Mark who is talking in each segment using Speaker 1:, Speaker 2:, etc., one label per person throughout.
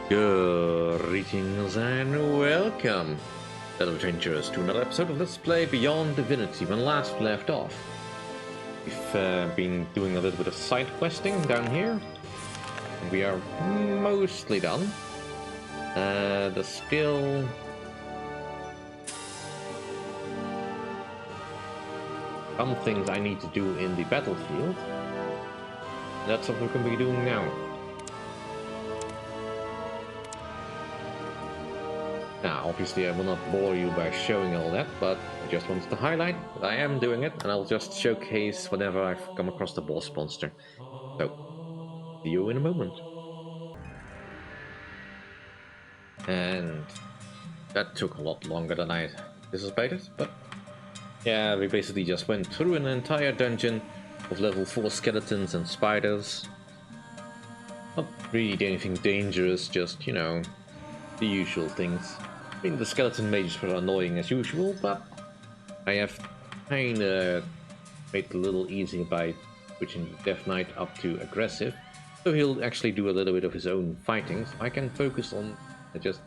Speaker 1: Greetings and welcome, fellow adventurers, to another episode of Let's Play Beyond Divinity. When last we left off, we've been doing a little bit of side questing down here. We are mostly done. There's still some things I need to do in the battlefield. That's what we're going to be doing now. Now, obviously I will not bore you by showing all that, but I just wanted to highlight that I am doing it, and I'll just showcase whenever I've come across the boss monster. So, see you in a moment. And that took a lot longer than I anticipated, but yeah, we basically just went through an entire dungeon of level 4 skeletons and spiders. Not really anything dangerous, just, you know, the usual things. I mean, the skeleton mages were annoying as usual, but I have kinda made it a little easier by switching Death Knight up to aggressive, so he'll actually do a little bit of his own fighting, so I can focus on just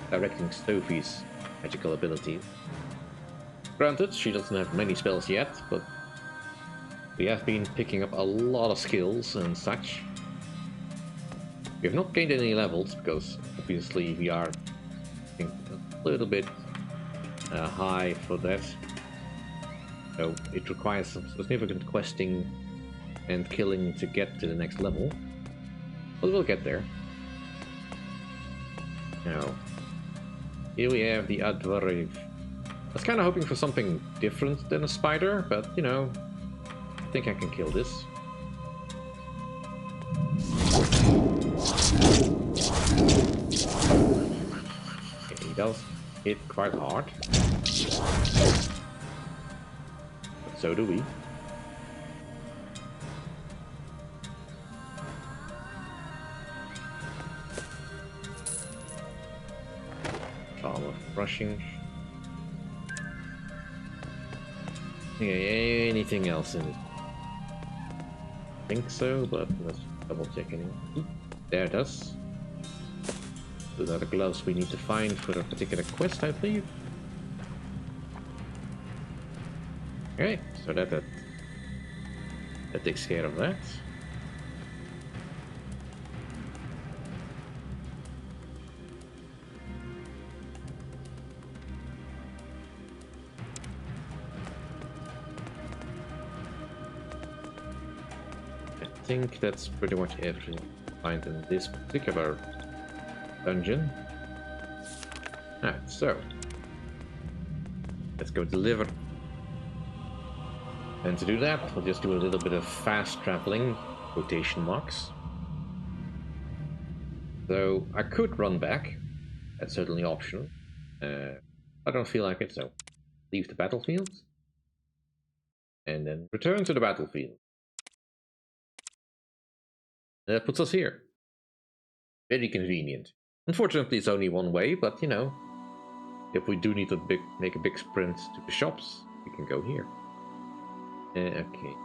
Speaker 1: directing Sophie's magical abilities. Granted, she doesn't have many spells yet, but we have been picking up a lot of skills and such. We have not gained any levels, because obviously we are a little bit high for that. So it requires some significant questing and killing to get to the next level. But we'll get there. Now, here we have the Advarif. I was kind of hoping for something different than a spider, but you know, I think I can kill this. Okay, he does hit quite hard. But so do we. Charm of brushing. Okay, anything else in it? I think so, but let's double check anyway. There it does. Those are the gloves we need to find for a particular quest, I believe. Okay, so that takes care of that. I think that's pretty much everything we find in this particular dungeon. Alright, so let's go deliver. And to do that, we'll just do a little bit of fast traveling, quotation marks. So I could run back, that's certainly optional. I don't feel like it, so leave the battlefield. And then return to the battlefield. That puts us here. Very convenient. Unfortunately, it's only one way, but you know, if we do need to make a big sprint to the shops, we can go here. Okay.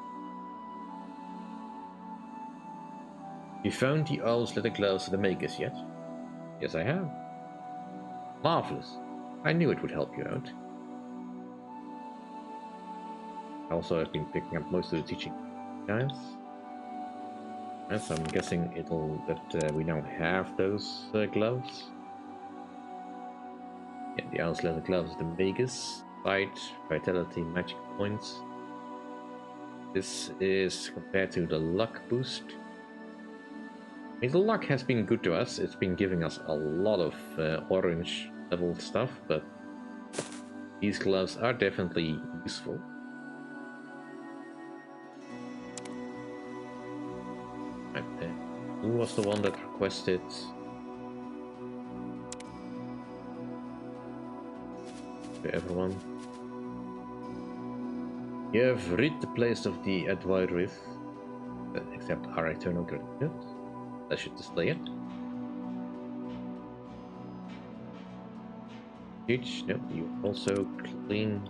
Speaker 1: You found the owl's leather gloves of the makers yet? Yes, I have. Marvelous. I knew it would help you out. Also, I've been picking up most of the teaching guys. Yes, I'm guessing that we now have those gloves. Yeah, the owl's leather gloves, the magus, fight, vitality, magic points. This is compared to the luck boost. I mean, the luck has been good to us. It's been giving us a lot of orange level stuff, but these gloves are definitely useful. Who was the one that requested? To everyone. You have rid the place of the Advarif, except our eternal gratitude. I should display it. Huge. No, you also clean.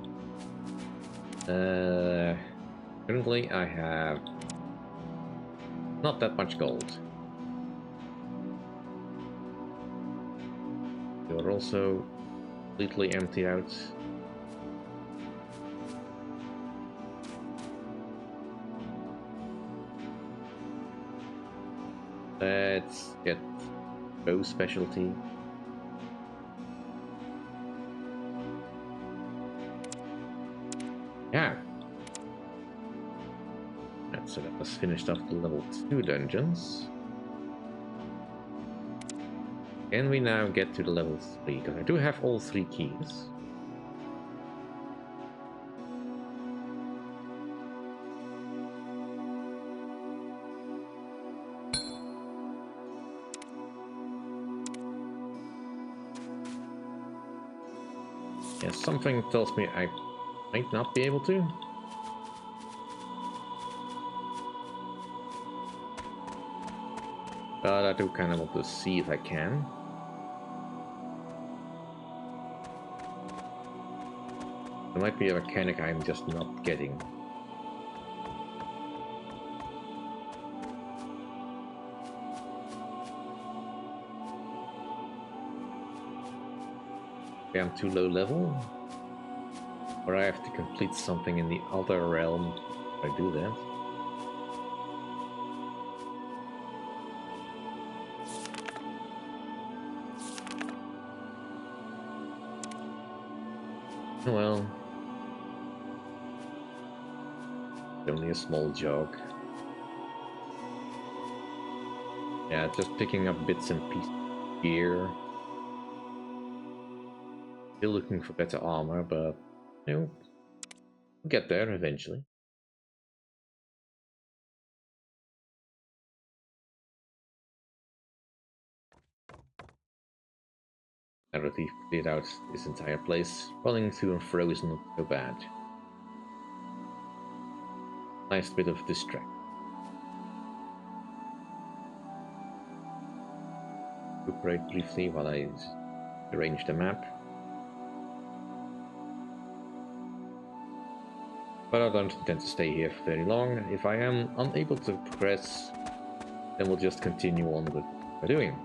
Speaker 1: Currently, I have not that much gold. They were also completely emptied out. Let's get bow specialty. Yeah. Right, so that was finished off the level 2 dungeons. Can we now get to the level 3? Because I do have all 3 keys. Yeah, something tells me I might not be able to. But I do kind of want to see if I can. There might be a mechanic I'm just not getting. Okay, I'm too low level. Or I have to complete something in the other realm if I do that. Well, only a small jog. Yeah, just picking up bits and pieces of gear. Still looking for better armor, but you know, we'll get there eventually. Now that we've cleared out this entire place, running through and fro is not so bad. Nice bit of distract. Recuperate briefly while I arrange the map. But I don't intend to stay here for very long. If I am unable to progress, then we'll just continue on with what we're doing.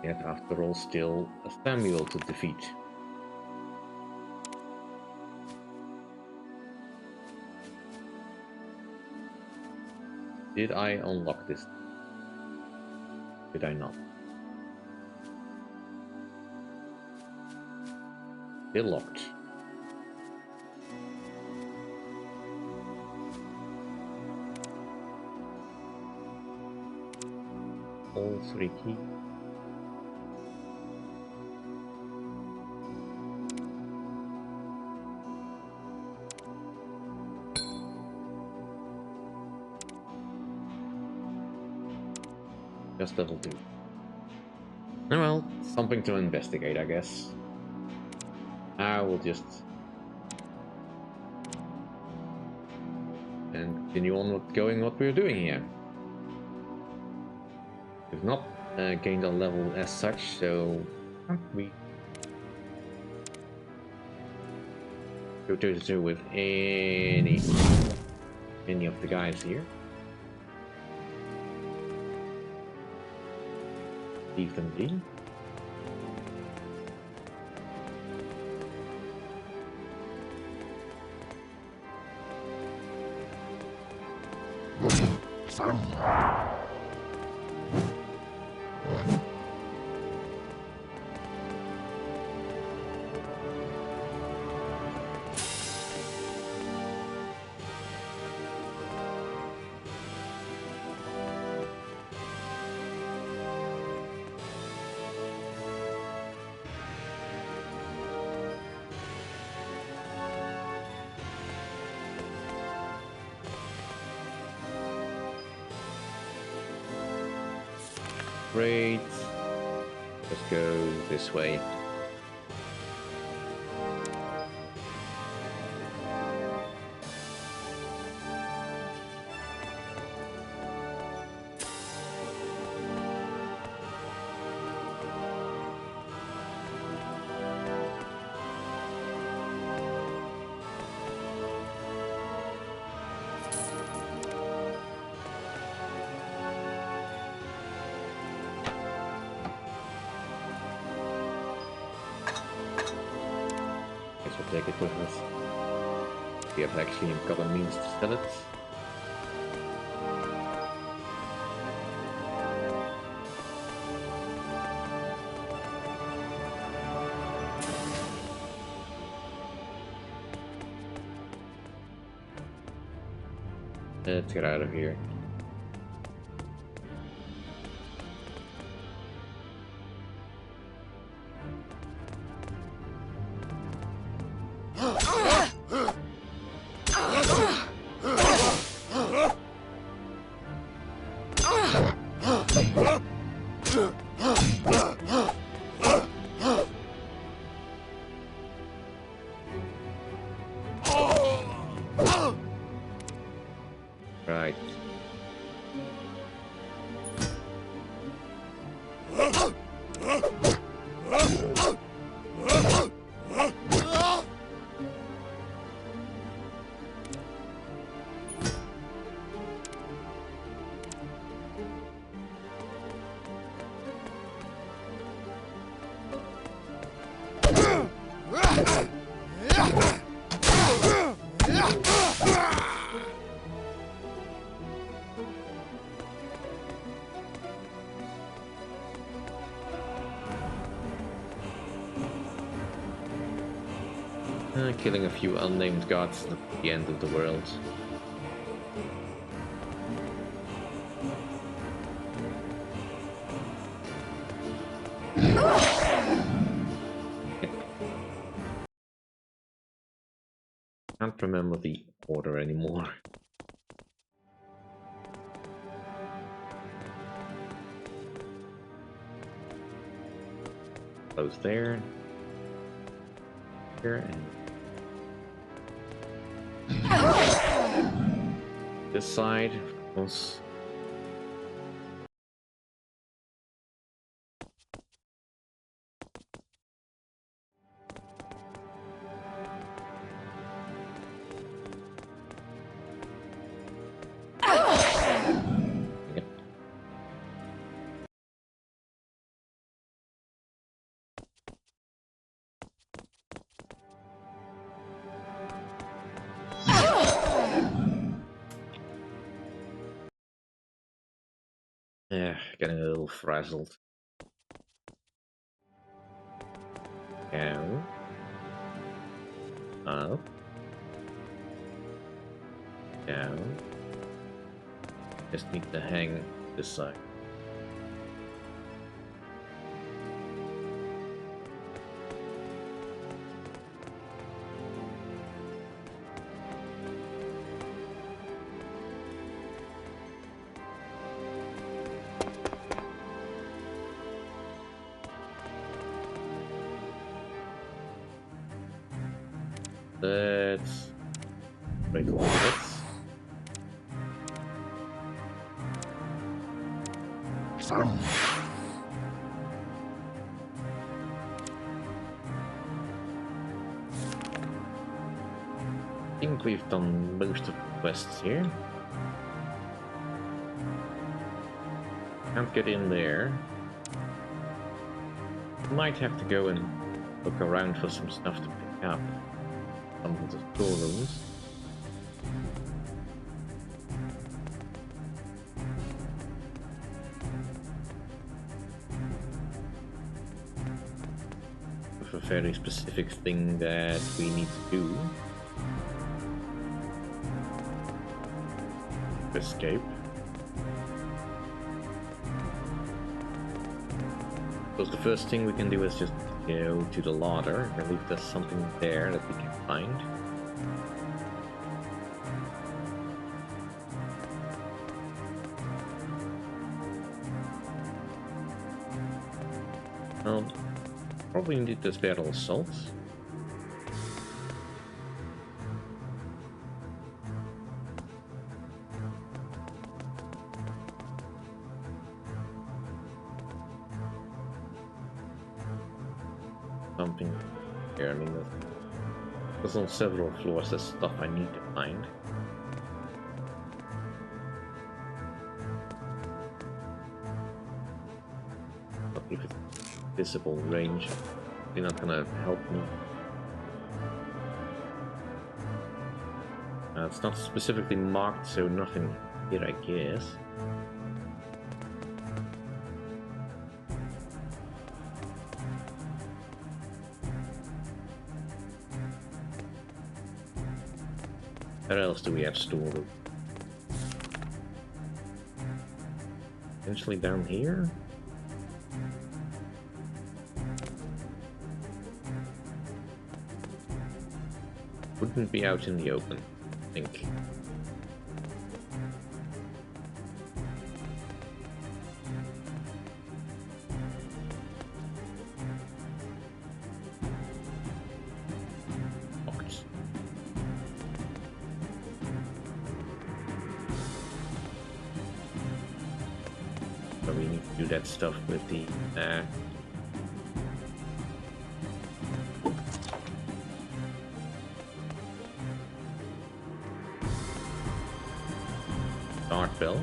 Speaker 1: Yet, after all, still a Samuel to defeat. Did I unlock this? Did I not? Still locked. All 3 keys. Just level 2. Oh well, something to investigate, I guess. I will just and continue on with what we're doing here. We've not gained a level as such, so we go toe to toe with any of the guys here. Leave them be. Great. Let's go this way. take it with us. We have actually got a means to sell it. Let's get out of here. Right. Killing a few unnamed gods at the end of the world. Can't remember the order anymore. Close there. Here and this side, of course. Yep. Yeah, getting a little frazzled. Down. Up. Down. Just need to hang this side. Let's break all of this. I think we've done most of the quests here. Can't get in there. Might have to go and look around for some stuff to pick up. Some of the storerooms. With a very specific thing that we need to do. Escape. Because the first thing we can do is just go to the larder. I believe there's something there that we can find. Well, probably need this battle assault. Something here, I mean, there's on several floors, there's stuff I need to find. But if it's visible range, they're not gonna help me. It's not specifically marked, so nothing here, I guess. Where else do we have stored? Potentially down here? Wouldn't be out in the open, I think. Locked. So we need to do that stuff with the start bell.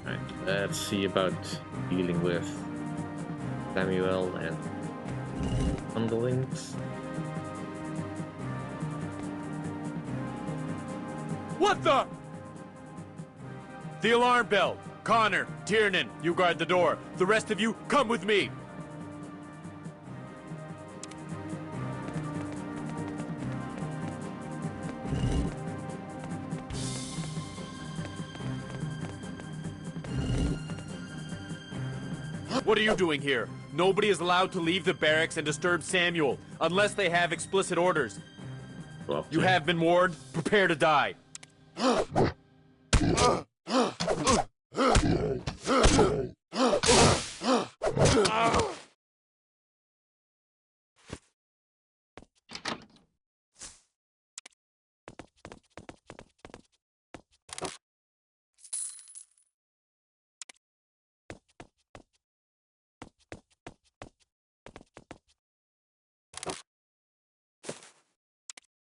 Speaker 1: Right, let's see about dealing with Samuel and underlings.
Speaker 2: What the? The alarm bell. Connor, Tiernan, you guard the door. The rest of you, come with me. What are you doing here? Nobody is allowed to leave the barracks and disturb Samuel, unless they have explicit orders.
Speaker 1: Well,
Speaker 2: You have been warned. Prepare to die.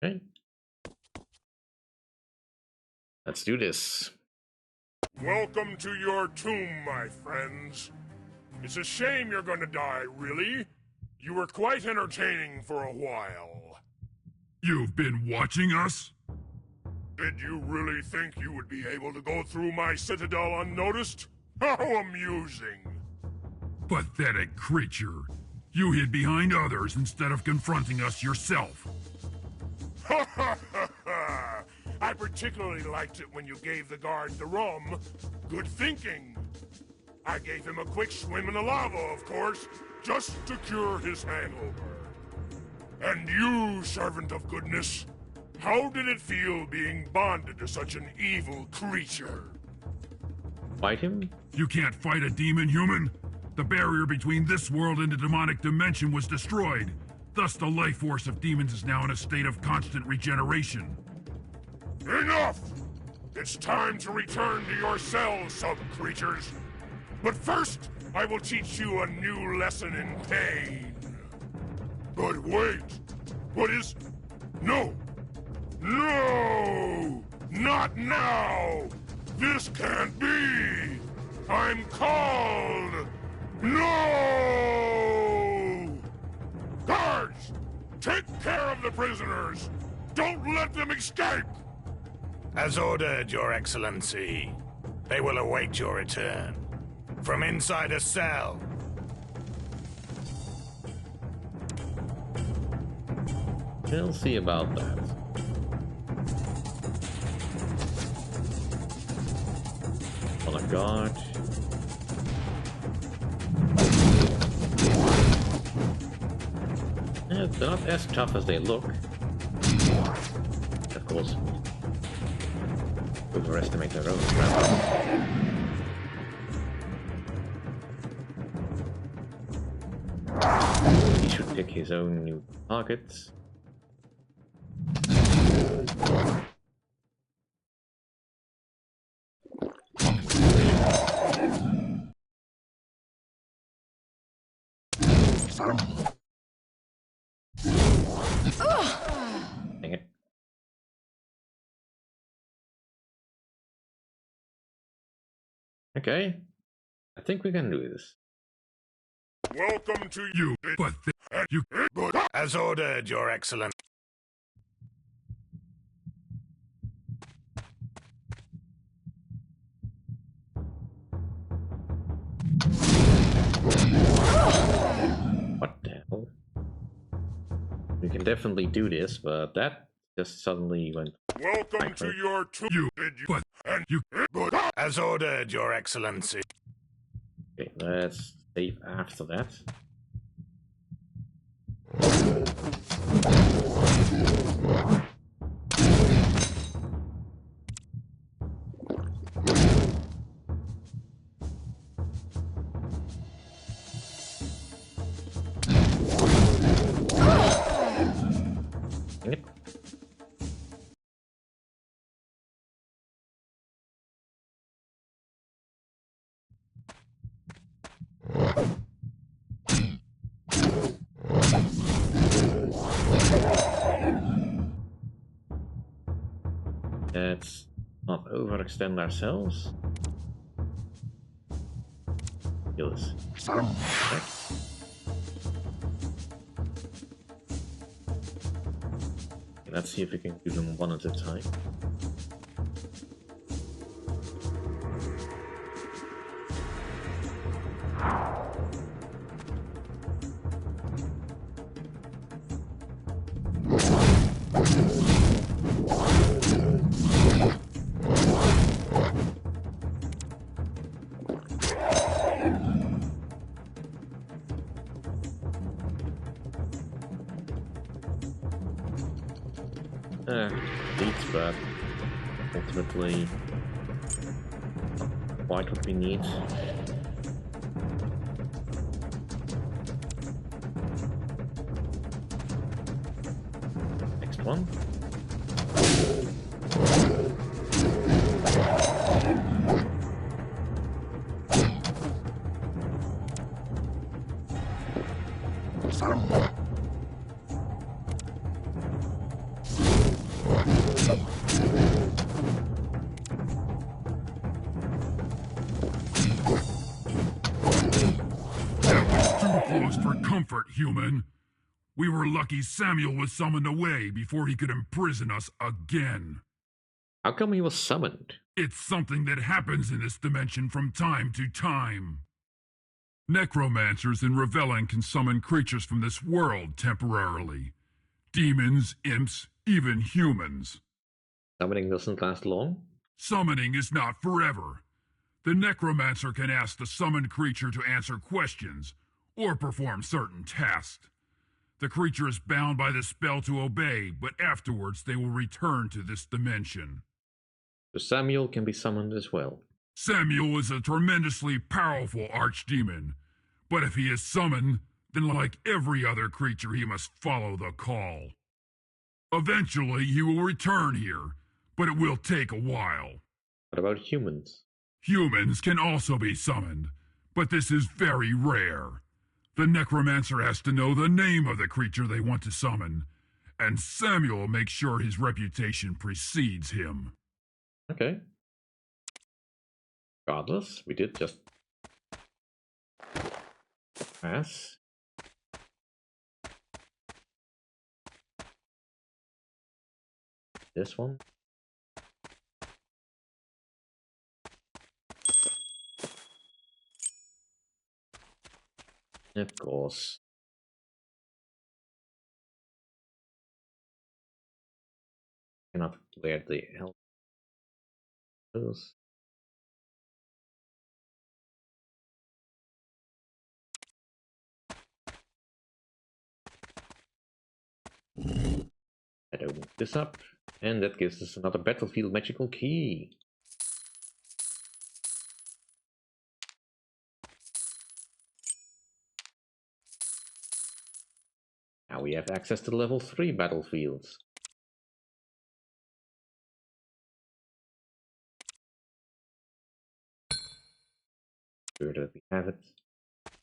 Speaker 1: okay. Let's do this.
Speaker 3: Welcome to your tomb, my friends. It's a shame you're gonna die, really. You were quite entertaining for a while.
Speaker 4: You've been watching us?
Speaker 3: Did you really think you would be able to go through my citadel unnoticed? How amusing.
Speaker 4: Pathetic creature. You hid behind others instead of confronting us yourself.
Speaker 3: Ha ha ha ha! I particularly liked it when you gave the guard the rum. Good thinking. I gave him a quick swim in the lava, of course, just to cure his hangover. And you, servant of goodness, how did it feel being bonded to such an evil creature?
Speaker 1: Fight him?
Speaker 4: You can't fight a demon human. The barrier between this world and the demonic dimension was destroyed. Thus, the life force of demons is now in a state of constant regeneration.
Speaker 3: Enough! It's time to return to your cells, sub-creatures. But first, I will teach you a new lesson in pain. But wait! What is... No! No! Not now! This can't be! I'm called... No! Guards! Take care of the prisoners! Don't let them escape!
Speaker 5: As ordered, Your Excellency. They will await your return. From inside a cell.
Speaker 1: We'll see about that. On a guard. Yeah, they're not as tough as they look. Of course, overestimate their own strength. He should pick his own new targets. Dang it. Okay. I think we can do this.
Speaker 3: Welcome to
Speaker 4: You, but you.
Speaker 5: As ordered, Your Excellency.
Speaker 1: What the hell? We can definitely do this, but that just suddenly went.
Speaker 3: welcome to your
Speaker 4: You, but you.
Speaker 5: As ordered, Your Excellency.
Speaker 1: Okay, let's save after that. Dang it. Let's not overextend ourselves. Kill this. Back. Okay, let's see if we can do them one at a time. Beats, but ultimately not quite what we need. Next one.
Speaker 4: Too close for comfort, human. We were lucky Samuel was summoned away before he could imprison us again.
Speaker 1: How come he was summoned?
Speaker 4: It's something that happens in this dimension from time to time. Necromancers in Revelling can summon creatures from this world temporarily. Demons, imps, even humans.
Speaker 1: Summoning doesn't last long?
Speaker 4: Summoning is not forever. The necromancer can ask the summoned creature to answer questions or perform certain tasks. The creature is bound by the spell to obey, but afterwards they will return to this dimension.
Speaker 1: So Samuel can be summoned as well.
Speaker 4: Samuel is a tremendously powerful archdemon, but if he is summoned, then like every other creature he must follow the call. Eventually he will return here, but it will take a while.
Speaker 1: What about humans?
Speaker 4: Humans can also be summoned, but this is very rare. The necromancer has to know the name of the creature they want to summon, and Samuel makes sure his reputation precedes him.
Speaker 1: Okay. Regardless, we did just pass. This one. Of course. Cannot where the hell is. That opens this up, and that gives us another battlefield magical key. Now we have access to level 3 battlefields. Sure that we have it.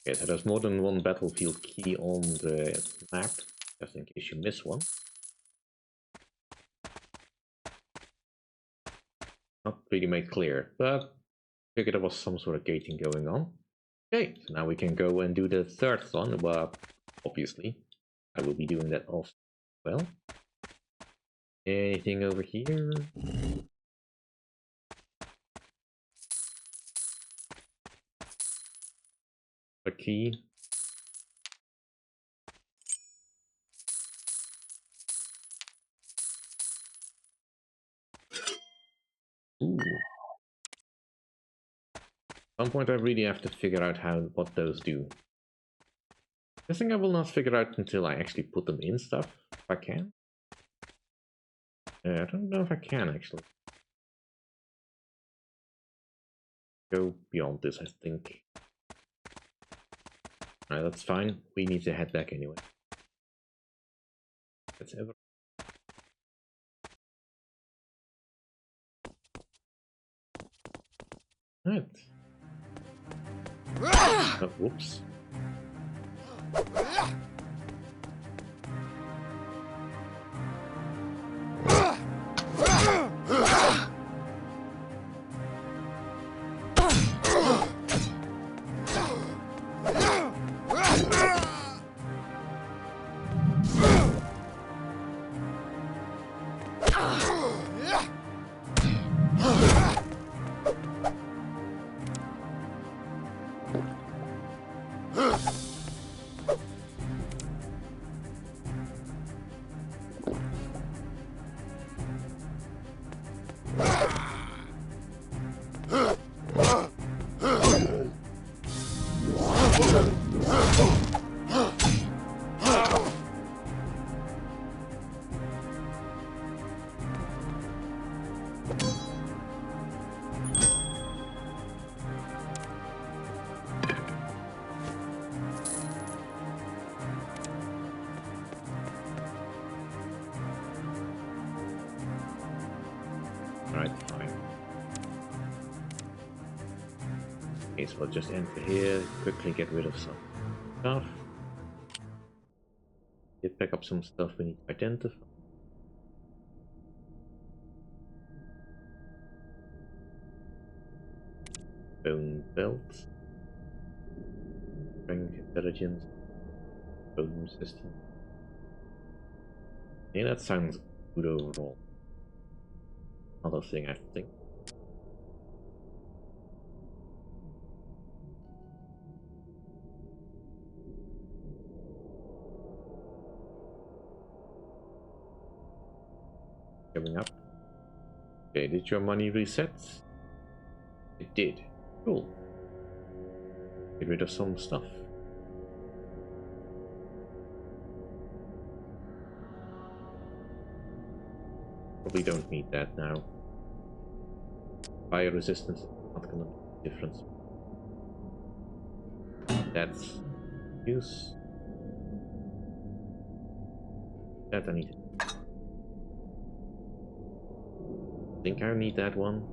Speaker 1: Okay, so there's more than one battlefield key on the map, just in case you miss one. Not really made clear, but I figured there was some sort of gating going on. Okay, so now we can go and do the third one, but obviously I will be doing that also as well. Anything over here? A key. Ooh. At some point I really have to figure out what those do. I think I will not figure out until I actually put them in stuff, if I can. I don't know if I can actually. Go beyond this, I think. Alright, that's fine. We need to head back anyway. Let's ever. Right. Oh, whoops. Alright, fine. Okay, so we'll just enter here, quickly get rid of some stuff. Did pick up some stuff we need to identify. Bone belt. Strength, intelligence. Bone resistance. Yeah, that sounds good overall. Another thing I think. Coming up. Okay, did your money reset? It did. Cool. Get rid of some stuff. Probably don't need that now. Fire resistance is not gonna make a difference. That's use. That I need. I think I need that one.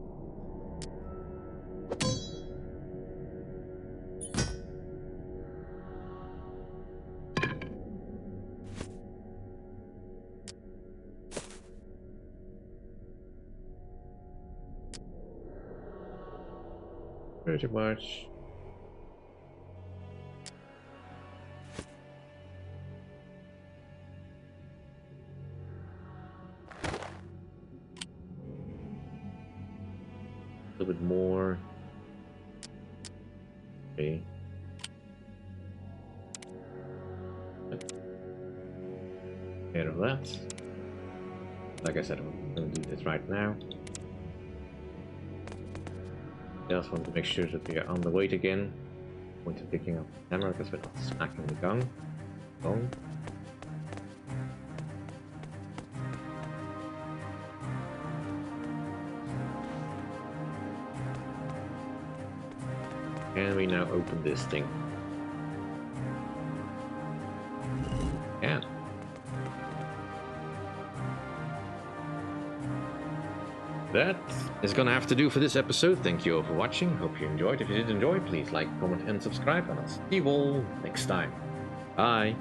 Speaker 1: Pretty much. A little bit more. Okay. Care of that. Like I said, I'm going to do this right now. Just want to make sure that we are on the weight again. Point to picking up the camera because we're not smacking the gong. Can we now open this thing? Yeah. that is gonna have to do for this episode. Thank you all for watching. Hope you enjoyed. If you did enjoy, please like, comment, and subscribe. And I'll see you all next time. Bye.